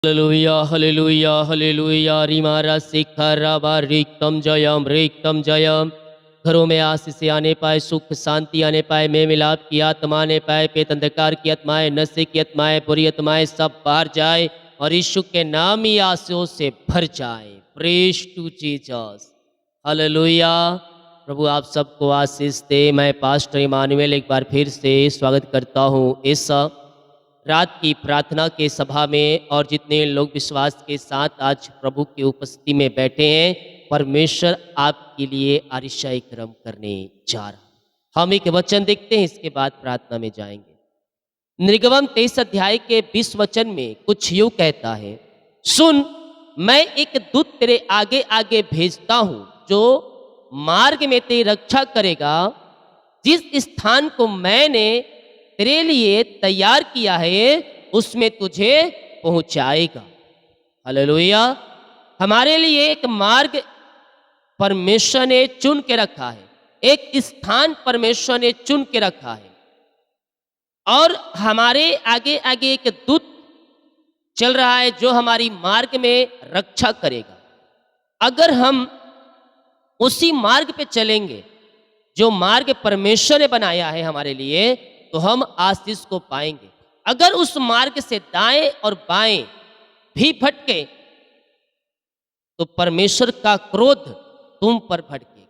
Hallelujah hallelujah hallelujah रिमारा शिखा रिक्तम जयम। घरों में आशीष आने पाए, सुख शांति आने पाए, में मिलाप की आत्मा आने पाए, पेट अंधकार की आत्माएं, नशे की आत्माएं, बुरी आत्माएं सब बाहर जाए और यीशु के नाम ही आशीषों से भर जाए। Praise to Jesus. हालेलुया। प्रभु आप सबको आशीष दे। मैं पास्टर इमानुएल एक बार फिर से स्वागत करता हूँ इस रात की प्रार्थना के सभा में, और जितने लोग विश्वास के साथ आज प्रभु की उपस्थिति में बैठे हैं, परमेश्वर आपके लिए आरिशाई कर्म करने जा रहा। हम एक वचन देखते हैं, इसके बाद प्रार्थना में जाएंगे। निर्गमन 23 अध्याय के 20 वचन में कुछ यूं कहता है, सुन मैं एक दूत तेरे आगे आगे भेजता हूं जो मार्ग में तेरी रक्षा करेगा। जिस स्थान को मैंने तेरे लिए तैयार किया है उसमें तुझे पहुंचाएगा। हालेलुया। हमारे लिए एक मार्ग परमेश्वर ने चुन के रखा है, एक स्थान परमेश्वर ने चुन के रखा है, और हमारे आगे आगे एक दूत चल रहा है जो हमारी मार्ग में रक्षा करेगा। अगर हम उसी मार्ग पे चलेंगे जो मार्ग परमेश्वर ने बनाया है हमारे लिए, तो हम आशीष को पाएंगे। अगर उस मार्ग से दाएं और बाएं भी भटके तो परमेश्वर का क्रोध तुम पर भटकेगा।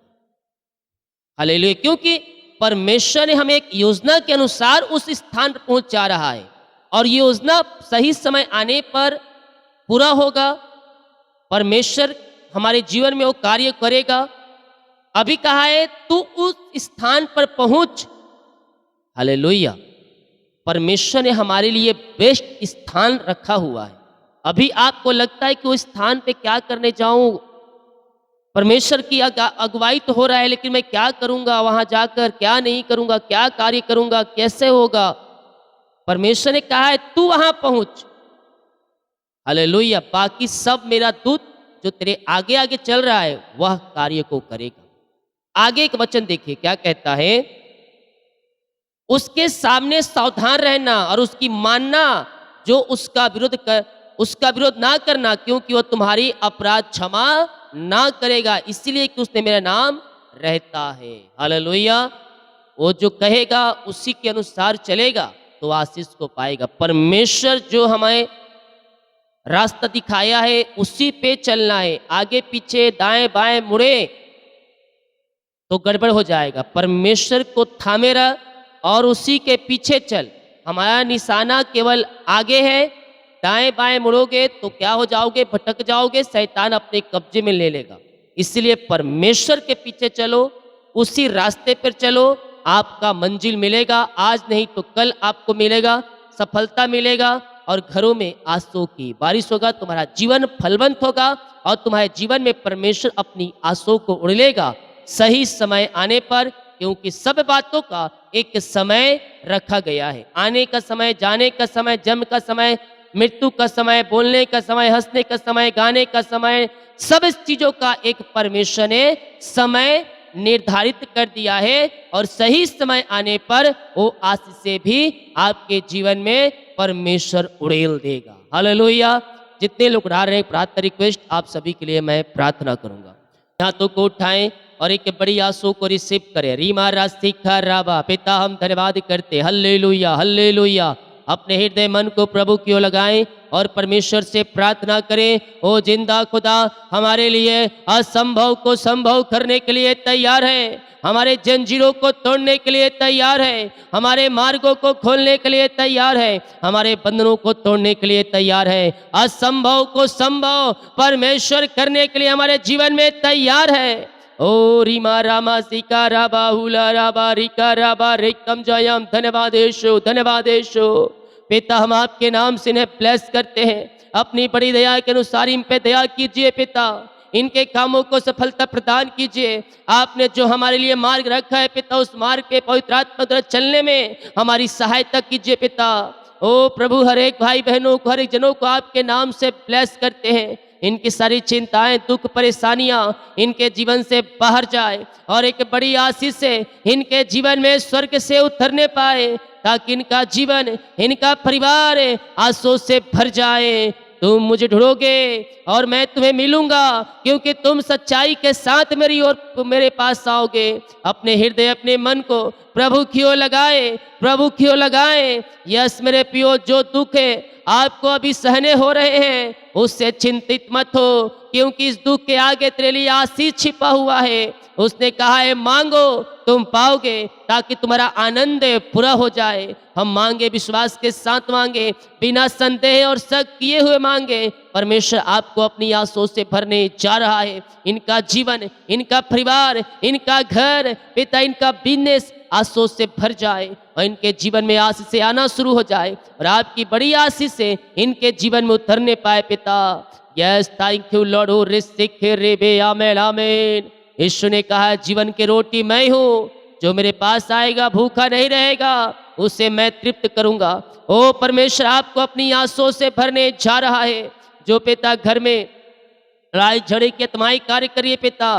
हालेलुया। क्योंकि परमेश्वर ने हमें एक योजना के अनुसार उस स्थान पर पहुंचा रहा है, और ये योजना सही समय आने पर पूरा होगा। परमेश्वर हमारे जीवन में वो कार्य करेगा। अभी कहा है तू उस स्थान पर पहुंच। हालेलुया। परमेश्वर ने हमारे लिए बेस्ट स्थान रखा हुआ है। अभी आपको लगता है कि उस स्थान पे क्या करने जाऊं, परमेश्वर की अगुवाई तो हो रहा है, लेकिन मैं क्या करूंगा वहां जाकर, क्या नहीं करूंगा, क्या कार्य करूंगा, कैसे होगा। परमेश्वर ने कहा है तू वहां पहुंच। हालेलुया। बाकी सब मेरा दूत जो तेरे आगे आगे चल रहा है वह कार्य को करेगा। आगे एक वचन देखिए क्या कहता है, उसके सामने सावधान रहना और उसकी मानना, जो उसका विरोध ना करना, क्योंकि वह तुम्हारी अपराध क्षमा ना करेगा, इसलिए कि उसने मेरा नाम रहता है। हालेलुया। वो जो कहेगा उसी के अनुसार चलेगा तो आशीष को पाएगा। परमेश्वर जो हमें रास्ता दिखाया है उसी पे चलना है। आगे पीछे दाएं बाएं मुड़े तो गड़बड़ हो जाएगा। परमेश्वर को थामे रह और उसी के पीछे चल। हमारा निशाना केवल आगे है। दाएं बाएं मुड़ोगे तो क्या हो जाओगे, भटक जाओगे, शैतान अपने कब्जे में ले लेगा। इसलिए परमेश्वर के पीछे चलो, उसी रास्ते पर चलो, आपका मंजिल मिलेगा। आज नहीं तो कल आपको मिलेगा, सफलता मिलेगा, और घरों में आंसुओं की बारिश होगा। तुम्हारा जीवन फलवंत होगा और तुम्हारे जीवन में परमेश्वर अपनी आंसुओं को उड़ेगा सही समय आने पर, क्योंकि सब बातों का एक समय रखा गया है। आने का समय, जाने का समय, जन्म का समय, मृत्यु का समय, बोलने का समय, हंसने का समय, गाने का समय, सब चीजों का एक परमेश्वर ने समय निर्धारित कर दिया है, और सही समय आने पर वो आशीष से भी आपके जीवन में परमेश्वर उड़ेल देगा। हालेलुया। जितने लोग उड़ा रहे हैं, प्रार्थना रिक्वेस्ट आप सभी के लिए मैं प्रार्थना करूंगा। हाथों को उठाएं और एक बड़ी आंसू को रिसीव करें। रीमा रास्तिका राबा। पिता हम धन्यवाद करते, हल्लेलुया हल्लेलुया। अपने हृदय मन को प्रभु की ओर लगाएं और परमेश्वर से प्रार्थना करें। ओ जिंदा खुदा, हमारे लिए असंभव को संभव करने के लिए तैयार है, हमारे जंजीरों को तोड़ने के लिए तैयार है, हमारे मार्गों को खोलने के लिए तैयार है, हमारे बंधनों को तोड़ने के लिए तैयार है। असंभव को संभव परमेश्वर करने के लिए हमारे जीवन में तैयार है। ओ रीमा रामा सिका राबा हुला राबा रिका राबा रिकम जयम। धन्यवाद यीशु, धन्यवाद यीशु। पिता हम आपके नाम से इन्हें ब्लेस करते हैं। अपनी बड़ी दया के अनुसार इन पे दया कीजिए पिता, इनके कामों को सफलता प्रदान कीजिए। आपने जो हमारे लिए मार्ग रखा है पिता, उस मार्ग पे पवित्र आत्मा द्वारा चलने में हमारी सहायता कीजिए पिता। ओ प्रभु, हर एक भाई बहनों को, हर एक जनों को आपके नाम से ब्लेस करते हैं। इनकी सारी चिंताएं, दुख, परेशानियां इनके जीवन से बाहर जाए, और एक बड़ी आशीष से इनके जीवन में स्वर्ग से उतरने पाए, ताकि इनका जीवन, इनका परिवार आंसू से भर जाए। तुम मुझे ढूंढोगे और मैं तुम्हें मिलूंगा, क्योंकि तुम सच्चाई के साथ मेरी ओर मेरे पास आओगे। अपने हृदय अपने मन को प्रभु की ओर लगाए, प्रभु की ओर लगाए। यस मेरे प्रियो, जो दुख है आपको अभी सहने हो रहे हैं उससे चिंतित मत हो, क्योंकि इस दुख के आगे तेरे लिए आशीष छिपा हुआ है। उसने कहा है मांगो तुम पाओगे, ताकि तुम्हारा आनंद पूरा हो जाए। हम मांगे, विश्वास के साथ मांगे, बिना संदेह और शक किए हुए मांगे। परमेश्वर आपको अपनी आशीषों से भरने जा रहा है। इनका जीवन, इनका परिवार, इनका घर, पिता इनका बिजनेस आशीषों से भर जाए और इनके जीवन में आशीष से आना शुरू हो जाए और आपकी बड़ी आशीष से इनके जीवन में उतरने पाए पिता। Yes thank you Lord. ओ रिसिक रेबे आमेन आमेन। यीशु ने कहा जीवन की रोटी मैं हूँ, जो मेरे पास आएगा भूखा नहीं रहेगा, उसे मैं तृप्त करूंगा। ओ परमेश्वर आपको अपनी आंसुओं से भरने जा रहा है। जो पिता घर में लड़ाई झगड़े की आत्माई कार्य करिए पिता,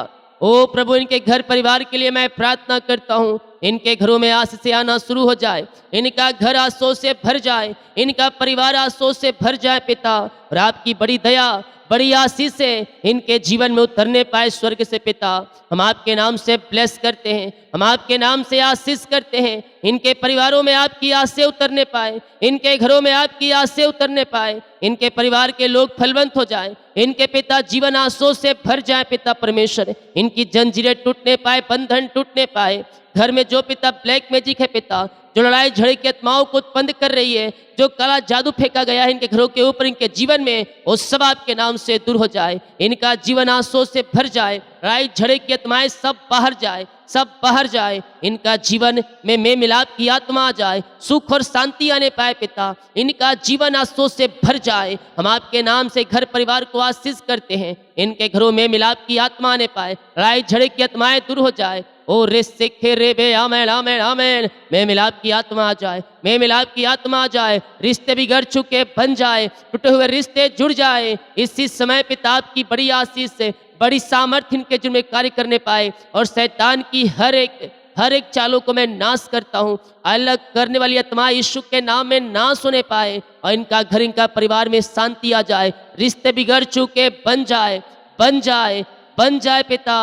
ओ प्रभु इनके घर परिवार के लिए मैं प्रार्थना करता हूँ, इनके घरों में आशीष से आना शुरू हो जाए, इनका घर आशीषों से भर जाए, इनका परिवार आशीषों से भर जाए पिता। और आपकी बड़ी दया, बड़ी आशीष से इनके जीवन में उतरने पाए स्वर्ग से पिता। हम आपके नाम से ब्लेस करते हैं, हम आपके नाम से आशीष करते हैं। इनके परिवारों में आपकी आशीष उतरने पाए, इनके घरों में आपकी आशीष उतरने पाए, इनके परिवार के लोग फलवंत हो जाए, इनके पिता जीवन आशीषों से भर जाए पिता परमेश्वर। इनकी जंजीरें टूटने पाए, बंधन टूटने पाए। घर में जो पिता ब्लैक मैजिक है पिता, जो लड़ाई झगड़े की आत्माओं को उत्पन्न कर रही है, जो काला जादू फेंका गया है इनके घरों के ऊपर, इनके जीवन में, वो सब आपके नाम से दूर हो जाए। इनका जीवन आंसुओं से भर जाए, लड़ाई झगड़े की आत्माएं सब बाहर जाए, सब बाहर जाए। इनका जीवन में मेल मिलाप की आत्मा आ जाए, सुख और शांति आने पाए पिता। इनका जीवन आंसुओं से भर जाए। हम आपके नाम से घर परिवार को आशीष करते हैं। इनके घरों में मिलाप की आत्मा आने पाए, लड़ाई झगड़े की आत्माएं दूर हो जाए। ओ रे सिखे रे बे आमेन आमेन आमेन। मैं मिलाप की आत्मा आ जाए, मैं मिलाप की आत्मा आ जाए। रिश्ते बिगड़ चुके बन जाए, टूटे हुए रिश्ते जुड़ जाए। इसी समय पिता आपकी बड़ी आशीष से, बड़ी सामर्थ्य इनके जीवन में कार्य करने पाए और शैतान की हर एक चालों को मैं नाश करता हूँ। अलग करने वाली आत्मा यीशु के नाम में नाश होने पाए और इनका घर, इनका परिवार में शांति आ जाए। रिश्ते बिगड़ चुके बन जाए, बन जाए, बन जाए पिता।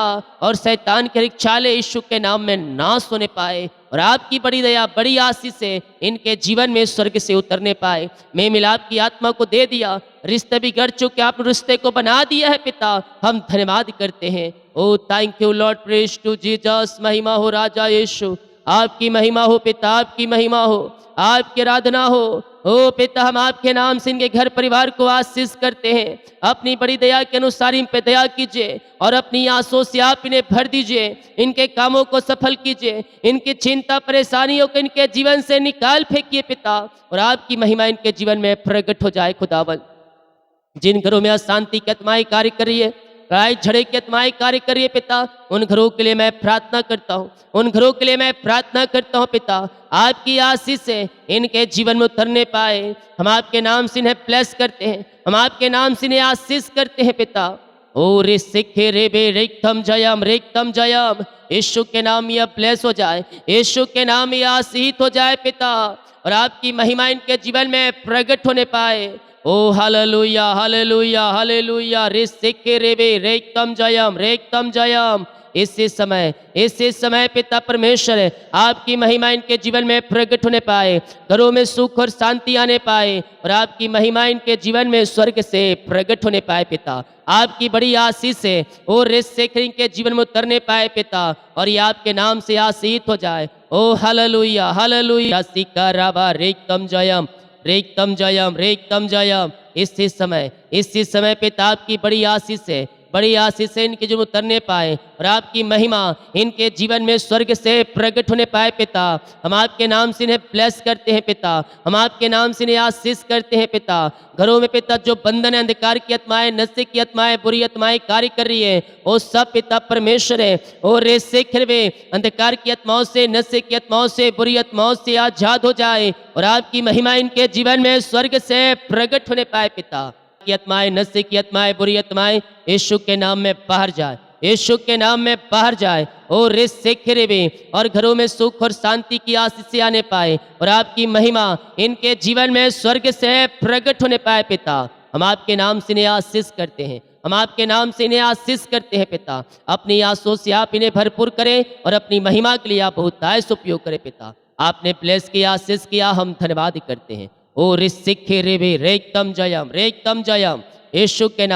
और शैतान के हर एक चाले यीशु के नाम में नाश होने पाए और आपकी बड़ी दया, बड़ी आशीष से इनके जीवन में स्वर्ग से उतरने पाए। मैं मिलाप की आत्मा को दे दिया, रिश्ते बिगड़ चुके आपने रिश्ते को बना दिया है पिता। हम धन्यवाद करते हैं। Oh thank you Lord, praise to Jesus. महिमा हो राजा यीशु, आपकी महिमा हो पिता, आपकी महिमा हो, आपकी आराधना हो। ओ पिता हम आपके नाम से इनके घर परिवार को आशीष करते हैं। अपनी बड़ी दया के अनुसार इन पे दया कीजिए और अपनी आंसुओं से आप इन्हें भर दीजिए। इनके कामों को सफल कीजिए, इनकी चिंता परेशानियों को इनके जीवन से निकाल फेंकिए पिता। और आपकी महिमा इनके जीवन में प्रकट हो जाए खुदावन। जिन घरों में अशांति की आत्माएं कार्य कर रही है, लड़ाई झगड़े की आत्माएं कार्य करिए पिता, उन घरों के लिए मैं प्रार्थना करता हूँ, उन घरों के लिए मैं प्रार्थना करता हूँ पिता। आपकी आशीष से इनके जीवन में उतरने पाए। हम आपके नाम से इन्हें ब्लेस करते हैं, हम आपके नाम से इन्हें आशीष करते हैं पिता। ओ रे सिखे रे बे रेक्तम जयम, रेक्तम जयम। यीशु के नाम यह ब्लेस हो जाए, यीशु के नाम यह आशीष हो जाए पिता। और आपकी महिमा इनके जीवन में प्रकट होने पाए। ओ हालेलुया हालेलुया हालेलुया। रे सिखे रे बे रेक्तम जयम, रेक्तम जयम। इसी समय पिता परमेश्वर आपकी महिमा इनके जीवन में प्रकट होने पाए, घरों में सुख और शांति आने पाए और आपकी महिमा इनके जीवन में स्वर्ग से प्रकट होने पाए पिता। आपकी बड़ी आशीष से और रेखा के जीवन में उतरने पाए पिता, और ये आपके नाम से आशीष हो जाए। ओ हालेलुया हालेलुया। सिका राबा रेक्तम जयम, रेक्तम जयम, रेक्तम जयम। इसी समय पिता आपकी बड़ी आशीष से, बड़ी आशीष से इनके जीवन उतरने पाए और आपकी महिमा इनके जीवन में स्वर्ग से प्रकट होने पाए पिता। हम आपके नाम से इन्हें ब्लेस करते हैं पिता, हम आपके नाम से इन्हें आशीष करते हैं पिता। घरों में पिता जो बंधन है, अंधकार की आत्माएं, नशे की आत्माएं, बुरी आत्माएं कार्य कर रही है, वो सब पिता परमेश्वर है और रेसे खिरवे अंधकार की आत्माओं से, नशे की आत्माओं से, बुरी आत्माओं से आजाद हो जाए और आपकी महिमा इनके जीवन में स्वर्ग से प्रकट होने पाए पिता। की आत्माएं, नशे की आत्माएं, बुरी आत्माएं यीशु के नाम में बाहर जाए, यीशु के नाम में बाहर जाए और रिस से खिरे भी और घरों में सुख और शांति की आशीष से आने पाए और आपकी महिमा इनके जीवन में स्वर्ग से प्रकट होने पाए पिता। हम आपके नाम से इन्हें आशीष करते हैं, हम आपके नाम से इन्हें आशीष करते हैं पिता। अपनी आशीषों से आप इन्हें भरपूर करें और अपनी महिमा के लिए आप बहुतायत उपयोग करें पिता। आपने ब्लेस किया, आशीष किया, हम धन्यवाद करते हैं। ओ रिसिखे रेबे रेकतम जयम रेकतम जयम, यीशु के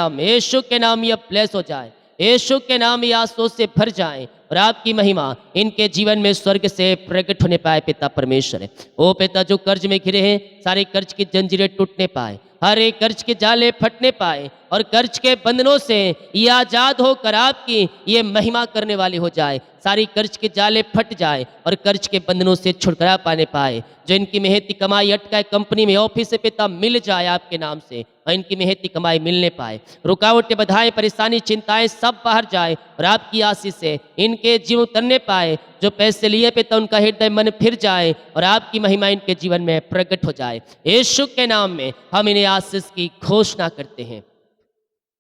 नाम ये ब्लेस हो जाए, यीशु के नाम ये आशीषों से भर जाए और आपकी महिमा इनके जीवन में स्वर्ग से प्रकट होने पाए पिता परमेश्वर। ओ पिता, जो कर्ज में घिरे हैं सारे कर्ज की जंजीरें टूटने पाए, हर एक कर्ज के जाले फटने पाए और कर्ज के बंधनों से ये आजाद होकर आपकी ये महिमा करने वाली हो जाए। सारी कर्ज के जाले फट जाए और कर्ज के बंधनों से छुटकारा पाने पाए। जो इनकी मेहनती कमाई अटका कंपनी में, ऑफिस से पिता मिल जाए आपके नाम से, और इनकी मेहनती कमाई मिलने पाए। रुकावटें, बाधाएं, परेशानी, चिंताएं सब बाहर जाए और आपकी आशीष से इनके जीवन उतरने पाए। जो पैसे लिए पिता उनका हृदय मन फिर जाए और आपकी महिमा इनके जीवन में प्रकट हो जाए। यीशु के नाम में हम इन्हें आशीष की घोषणा करते हैं।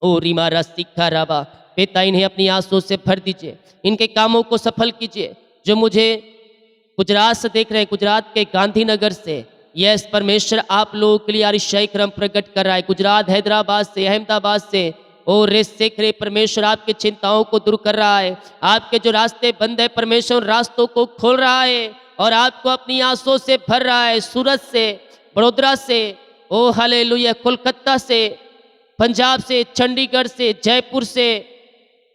ओ रीमा रसिका राबा, पिता इन्हें अपनी आंसुओं से भर दीजिए, इनके कामों को सफल कीजिए। जो मुझे गुजरात से देख रहे हैं, गुजरात के गांधीनगर से, यस परमेश्वर आप लोगों के लिए अतिशय क्रम प्रकट कर रहा है। गुजरात, हैदराबाद से, अहमदाबाद से, ओ रे सेख रे परमेश्वर आपकी चिंताओं को दूर कर रहा है। आपके जो रास्ते बंद है परमेश्वर रास्तों को खोल रहा है और आपको अपनी आंसुओं से भर रहा है। सूरत से, बड़ोदरा से, ओ हालेलुया, कोलकाता से, पंजाब से, चंडीगढ़ से, जयपुर से,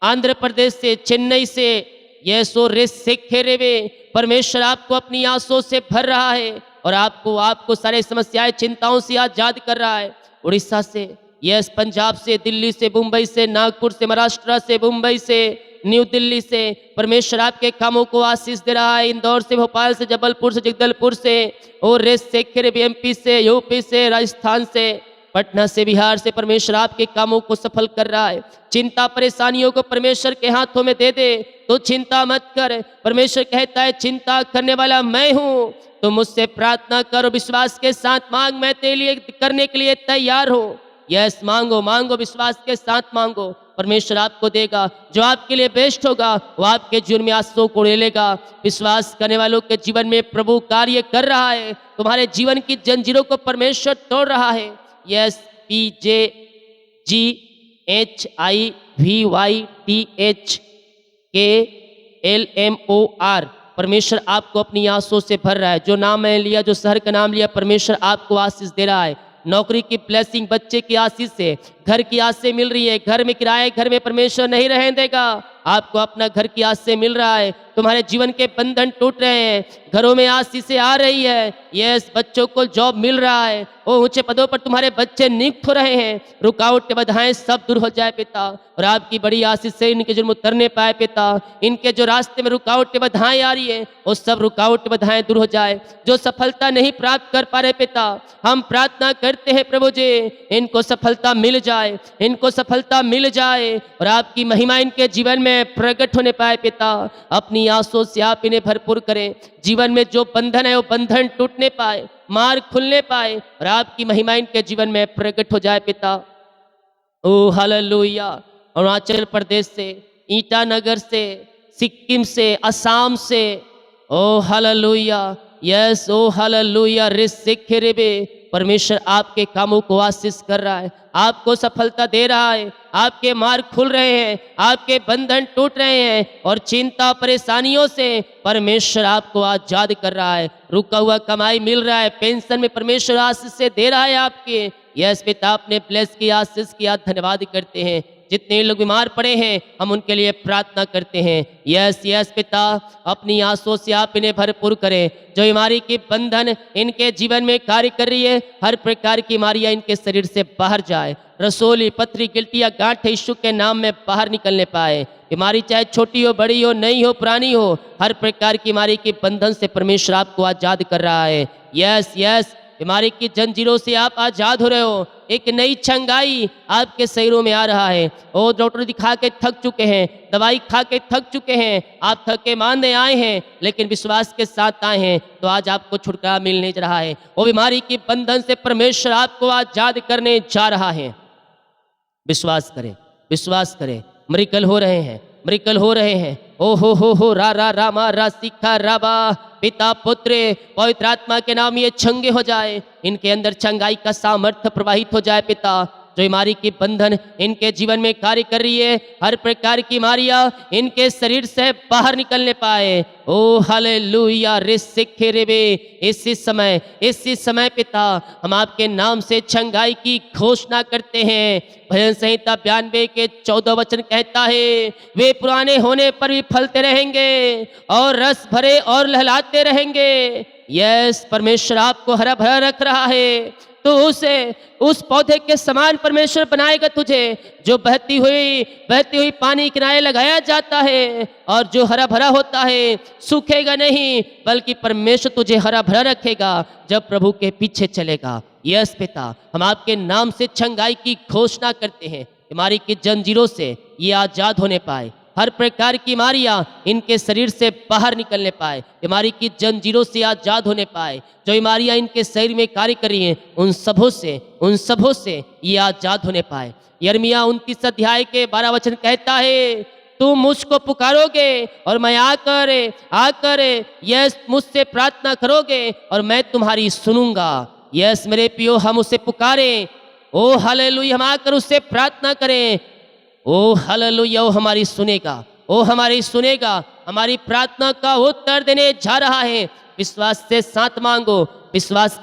आंध्र प्रदेश से, चेन्नई से, ये सो रे सेखेरे में परमेश्वर आपको अपनी आंसुओं से भर रहा है और आपको सारे समस्याएं, चिंताओं से आजाद कर रहा है। उड़ीसा से, यस पंजाब से, दिल्ली से, मुंबई से, नागपुर से, महाराष्ट्र से, मुंबई से, न्यू दिल्ली से परमेश्वर आपके कामों को आशीष दे रहा है। इंदौर से, भोपाल से, जबलपुर से, जगदलपुर से, और रेस सेखेरे एमपी से, यूपी से, राजस्थान से, पटना से, बिहार से परमेश्वर आपके कामों को सफल कर रहा है। चिंता परेशानियों को परमेश्वर के हाथों में दे दे तो चिंता मत कर। परमेश्वर कहता है चिंता करने वाला मैं हूँ, तो मुझसे प्रार्थना करो, विश्वास के साथ मांग, मैं तेरे लिए करने के लिए तैयार हूँ। यस, मांगो मांगो, विश्वास के साथ मांगो, परमेश्वर आपको देगा। जो आपके लिए बेस्ट होगा वो आपके जीवन में आंसुओं को ले लेगा। विश्वास करने वालों के जीवन में प्रभु कार्य कर रहा है। तुम्हारे जीवन की जंजीरों को परमेश्वर तोड़ रहा है। यस, PJGHIVYTHKLMOR परमेश्वर आपको अपनी आंसुओं से भर रहा है। जो नाम मैंने लिया, जो शहर का नाम लिया, परमेश्वर आपको आशीष दे रहा है। नौकरी की ब्लेसिंग, बच्चे की आशीष से, घर की आशीष मिल रही है। घर में किराए घर में परमेश्वर नहीं रहने देगा, आपको अपना घर की आशीष मिल रहा है। तुम्हारे जीवन के बंधन टूट रहे हैं, घरों में आशीषें आ रही है। यस, बच्चों को जॉब मिल रहा है, वो ऊंचे पदों पर तुम्हारे बच्चे नियुक्त हो रहे हैं। रुकावटें, बाधाएं सब दूर हो जाए पिता, और आपकी बड़ी आशीष से इनके जुर्म उतरने पाए पिता। इनके जो रास्ते में रुकावटें, बाधाएं आ रही है, वो सब रुकावटें, बाधाएं दूर हो जाए। जो सफलता नहीं प्राप्त कर पा रहे पिता, हम प्रार्थना करते हैं प्रभु जी, इनको सफलता मिल जाए, इनको सफलता मिल जाए और आपकी महिमा इनके जीवन में प्रकट होने पाए पिता। अपनी आंसुओं से आप इन्हें भरपूर करें। जीवन में जो बंधन है वो बंधन टूटने पाए, मार्ग खुलने पाए और आपकी महिमा इनके जीवन में प्रकट हो जाए पिता। ओ हालेलुया। अरुणाचल प्रदेश से, ईटानगर से, सिक्किम से, असम से, ओ हालेलुया, यस, ओ हालेलुया, रिसिखेरेबे परमेश्वर आपके कामों को आशीष कर रहा है, आपको सफलता दे रहा है। आपके मार्ग खुल रहे हैं, आपके बंधन टूट रहे हैं और चिंता परेशानियों से परमेश्वर आपको आजाद कर रहा है। रुका हुआ कमाई मिल रहा है, पेंशन में परमेश्वर आशीष से दे रहा है आपके। यस पिता, आपने ब्लेस किया, आशीष किया, धन्यवाद करते हैं। जितने लोग बीमार पड़े हैं हम उनके लिए प्रार्थना करते हैं। यस यस पिता, अपनी आंसुओं से आप इन्हें भरपूर करें। जो बीमारी की बंधन इनके जीवन में कार्य कर रही है, हर प्रकार की बीमारियां इनके शरीर से बाहर जाए। रसोली, पथरी, गिल्टियाँ, गांठ यीशु के नाम में बाहर निकलने पाए। बीमारी चाहे छोटी हो, बड़ी हो, नई हो, पुरानी हो, हर प्रकार की बीमारी के बंधन से परमेश्वर आपको आजाद कर रहा है। यस यस, बीमारी की जंजीरों से आप आजाद हो रहे हो। एक नई चंगाई आपके शरीरों में आ रहा है। ओ डॉक्टर दिखा के थक चुके हैं, दवाई खा के थक चुके हैं, आप थके मांदे आए हैं, लेकिन विश्वास के साथ आए हैं तो आज आपको छुटकारा मिलने जा रहा है। वो बीमारी की बंधन से परमेश्वर आपको आजाद करने जा रहा है। विश्वास करें, विश्वास करें, मिरेकल हो रहे हैं, मिरेकल हो रहे हैं। ओ हो रा रा रामा रा सिखा राबा, पिता पुत्र पवित्र आत्मा के नाम ये चंगे हो जाए। इनके अंदर चंगाई का सामर्थ्य प्रवाहित हो जाए पिता। जो बीमारी की बंधन इनके जीवन में कार्य कर रही है, हर प्रकार की बीमारियां इनके शरीर से बाहर निकलने पाए। ओ हालेलुया रिसिखे रेबे। इसी समय पिता हम आपके नाम से चंगाई की घोषणा करते हैं। भजन संहिता 92 के 14 वचन कहता है, वे पुराने होने पर भी फलते रहेंगे और रस भरे और लहलाते रहेंगे। यस, परमेश्वर आपको हरा भरा रख रहा है। तो उस पौधे के समान परमेश्वर बनाएगा तुझे, जो बहती हुई पानी किनारे लगाया जाता है और जो हरा भरा होता है, सूखेगा नहीं बल्कि परमेश्वर तुझे हरा भरा रखेगा जब प्रभु के पीछे चलेगा। यस पिता, हम आपके नाम से चंगाई की घोषणा करते हैं, बीमारी की जंजीरों से ये आजाद होने पाए, हर प्रकार की बीमारियां इनके शरीर से बाहर निकलने पाए, बीमारी की जंजीरों से आजाद होने पाए। जो बीमारियां इनके शरीर में कार्य कर रही हैं उन सबों से ये आजाद होने पाए। यिर्मयाह 29 अध्याय के 12 वचन कहता है, तुम मुझको पुकारोगे और मैं आकर यस मुझसे प्रार्थना करोगे और मैं तुम्हारी सुनूंगा। यस मेरे पियो, हम उसे पुकारें, ओ हालेलुया, हम आकर उससे प्रार्थना करें, ओ हालेलुया, वो हमारी सुनेगा, हमारी प्रार्थना का उत्तर देने जा रहा है। विश्वास के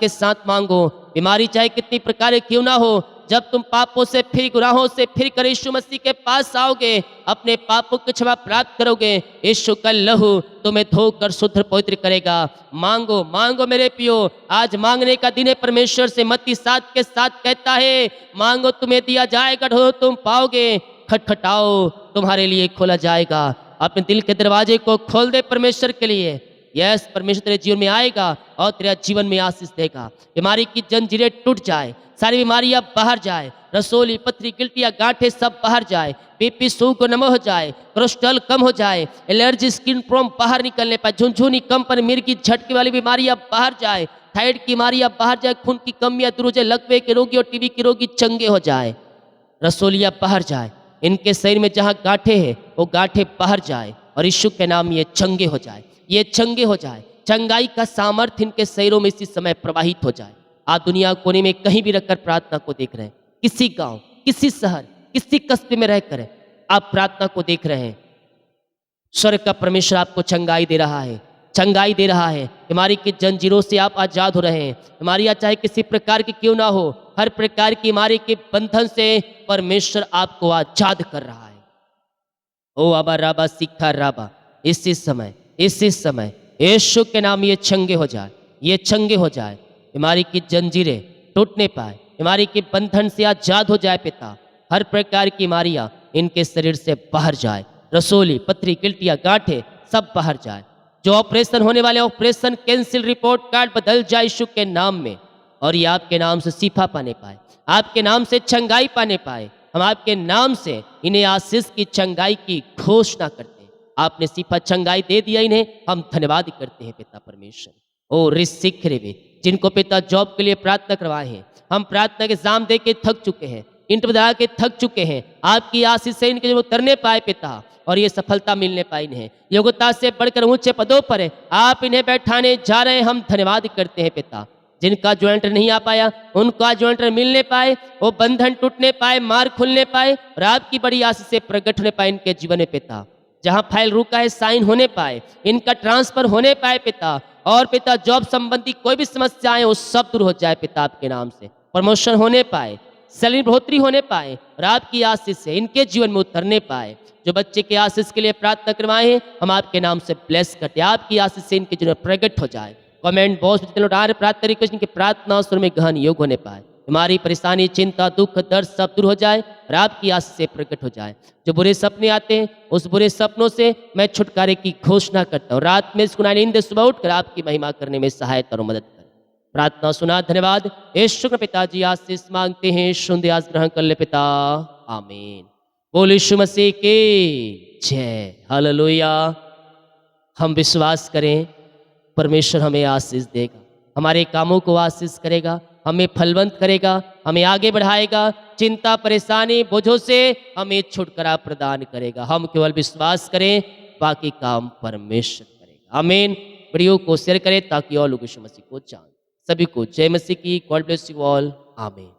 साथ मांगो। बीमारी चाहे कितनी प्रकार की क्यों ना हो, जब तुम पापों से फिर गुनाहों से फिर कर यीशु मसीह के पास आओगे, अपने पापों की क्षमा प्राप्त करोगे, यीशु का लहू तुम्हें धोकर शुद्ध पवित्र करेगा। मांगो मेरे पियो, आज मांगने का दिन है। परमेश्वर से मत्ती 7 के 7 कहता है, मांगो तुम्हें दिया जाएगा, ढूंढो तुम पाओगे, खटखटाओ तुम्हारे लिए खोला जाएगा। अपने दिल के दरवाजे को खोल दे परमेश्वर के लिए। यस, परमेश्वर तेरे जीवन में आएगा और तेरा जीवन में आशीष देगा। बीमारी की जंजीरें टूट जाए, सारी बीमारियां बाहर जाए, रसोली पथरी गिल्टियां गांठें सब बाहर जाए, बीपी शुगर नम हो जाए, कोलेस्ट्रॉल कम हो जाए, एलर्जी स्किन प्रॉब्लम बाहर निकलने पाए, झुनझुनी कंपन मिर्गी झटके वाली बीमारियां बाहर जाए, थायराइड की बीमारियां बाहर जाए, खून की कमियां दूर हो जाए, लकवे के रोगी और टीबी के रोगी चंगे हो जाए, रसोलियां बाहर जाए, इनके शरीर में जहां गांठें हैं वो गांठें बाहर जाए और यीशु के नाम ये चंगे हो जाए। चंगाई का सामर्थ्य इनके शरीरों में इसी समय प्रवाहित हो जाए। आप दुनिया कोने में कहीं भी रखकर प्रार्थना को देख रहे हैं, किसी गांव, किसी शहर, किसी कस्बे में रहकर आप प्रार्थना को देख रहे हैं, स्वर्ग का परमेश्वर आपको चंगाई दे रहा है। बीमारी की जंजीरों से आप आजाद हो रहे हैं। बीमारियां चाहे किसी प्रकार की क्यों ना हो, हर प्रकार की बीमारी के बंधन से परमेश्वर आपको आजाद कर रहा है। ओ अबा राबा सिक्खा राबा, इसी समय यीशु के नाम ये चंगे हो जाए, बीमारी की जंजीरें टूटने पाए, बीमारी के बंधन से आजाद हो जाए पिता। हर प्रकार की बीमारियां इनके शरीर से बाहर जाए, रसोली पथरी गिल्टियां गांठें सब बाहर जाए। जो ऑपरेशन होने वाले ऑपरेशन कैंसिल, रिपोर्ट कार्ड बदल जाए यीशु के नाम में, और ये आपके नाम से शिफा पाने पाए, आपके नाम से चंगाई पाने पाए। हम आपके नाम से इन्हें आशीष की चंगाई की घोषणा करते हैं। आपने शिफा चंगाई दे दिया इन्हें, हम धन्यवाद करते हैं पिता परमेश्वर। ओ रिसिख रेवे, जिनको पिता जॉब के लिए प्रार्थना करवाए हैं, हम प्रार्थना के एग्जाम दे के थक चुके हैं, इंटर बना के थक चुके हैं, आपकी आशीष से इनके उतरने पाए पिता और ये सफलता मिलने पाई इन्हें, योग्यता से बढ़कर ऊंचे पदों पर आप इन्हें बैठाने जा रहे हैं। हम धन्यवाद करते हैं पिता। जिनका ज्वाइंटर नहीं आ पाया उनका ज्वाइंटर मिलने पाए, वो बंधन टूटने पाए, मार्ग खुलने पाए और आपकी बड़ी आशीष से प्रकट होने पाए इनके जीवन में पिता। जहां फाइल रुका है साइन होने पाए, इनका ट्रांसफर होने पाए पिता। और पिता जॉब संबंधी कोई भी समस्याएं वो सब दूर हो जाए पिता आपके नाम से। प्रमोशन होने पाए, सैलरी बढ़ोतरी होने पाए और आपकी आशीष से इनके जीवन में उतरने पाए। जो बच्चे के आशीष के लिए प्रार्थना करवाए हैं, हम आपके नाम से ब्लेस करते हैं, आपकी आशीष से इनके जीवन में प्रकट हो जाए। कमेंट बॉक्स में जितने लोग आ रहे प्रार्थना रिक्वेस्ट की प्रार्थना सुर में गहन योग होने पाए, हमारी परेशानी चिंता दुख दर्द सब दूर हो जाए और आपकी आशीष से प्रकट हो जाए। जो बुरे सपने आते हैं उस बुरे सपनों से मैं छुटकारे की घोषणा करता हूँ। रात में सुनाई नींद सुबह उठकर आपकी महिमा करने में सहायता और मदद करें। प्रार्थना सुना, धन्यवाद। यीशु के पिताजी आशीष मांगते हैं, सुंदे आज ग्रहण कर ले पिता, आमीन। बोल यीशु मसीह की जय, हालेलुया। हम विश्वास करें परमेश्वर हमें आशीष देगा, हमारे कामों को आशीष करेगा, हमें फलवंत करेगा, हमें आगे बढ़ाएगा, चिंता परेशानी बोझों से हमें छुटकारा प्रदान करेगा। हम केवल विश्वास करें, बाकी काम परमेश्वर करेगा, आमीन। वीडियो को शेयर करें ताकि और लोग यीशु मसीह को जान। सभी को जय मसीह की, गॉड ब्लेस यू ऑल, आमीन।